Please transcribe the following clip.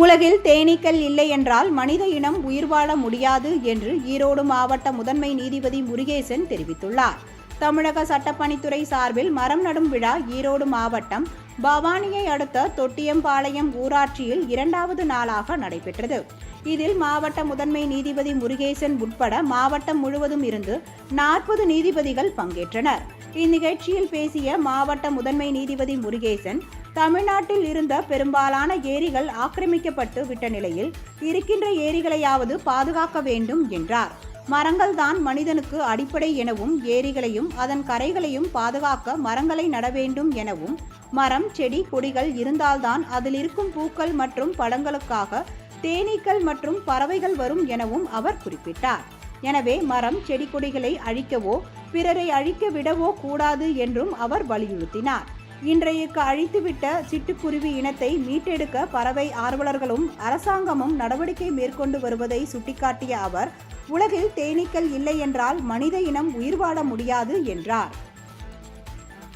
உலகில் தேனீக்கள் இல்லை என்றால் மனித இனம் உயிர் வாழ முடியாது என்று ஈரோடு மாவட்ட முதன்மை நீதிபதி முருகேசன் தெரிவித்துள்ளார். தமிழக சட்டப்பணித்துறை சார்பில் மரம் நடும் விழா ஈரோடு மாவட்டம் பவானியை அடுத்த தொட்டியம்பாளையம் ஊராட்சியில் 2வது நாளாக நடைபெற்றது. இதில் மாவட்ட முதன்மை நீதிபதி முருகேசன் உட்பட மாவட்டம் முழுவதும் இருந்து 40 நீதிபதிகள் பங்கேற்றனர். இந்நிகழ்ச்சியில் பேசிய மாவட்ட முதன்மை நீதிபதி முருகேசன், தமிழ்நாட்டில் இருந்த பெரும்பாலான ஏரிகள் ஆக்கிரமிக்கப்பட்டு விட்ட நிலையில் இருக்கின்ற ஏரிகளையாவது பாதுகாக்க வேண்டும் என்றார். மரங்கள் தான் மனிதனுக்கு அடிப்படை எனவும் ஏரிகளையும் அதன் கரைகளையும் பாதுகாக்க மரங்களை நட வேண்டும் எனவும், மரம் செடி கொடிகள் இருந்தால்தான் அதில் இருக்கும் பூக்கள் மற்றும் பழங்களுக்காக தேனீக்கள் மற்றும் பறவைகள் வரும் எனவும் அவர் குறிப்பிட்டார். எனவே மரம் செடி கொடிகளை அழிக்கவோ பிறரை அழிக்க விடவோ கூடாது என்றும் அவர் வலியுறுத்தினார். இன்றைக்கு அழித்துவிட்ட சிட்டுக்குருவி இனத்தை மீட்டெடுக்க பறவை ஆர்வலர்களும் அரசாங்கமும் நடவடிக்கை மேற்கொண்டு வருவதை சுட்டிக்காட்டிய அவர், உலகில் தேனீக்கள் இல்லை என்றால் மனித இனம் உயிர் வாழ முடியாது என்றார்.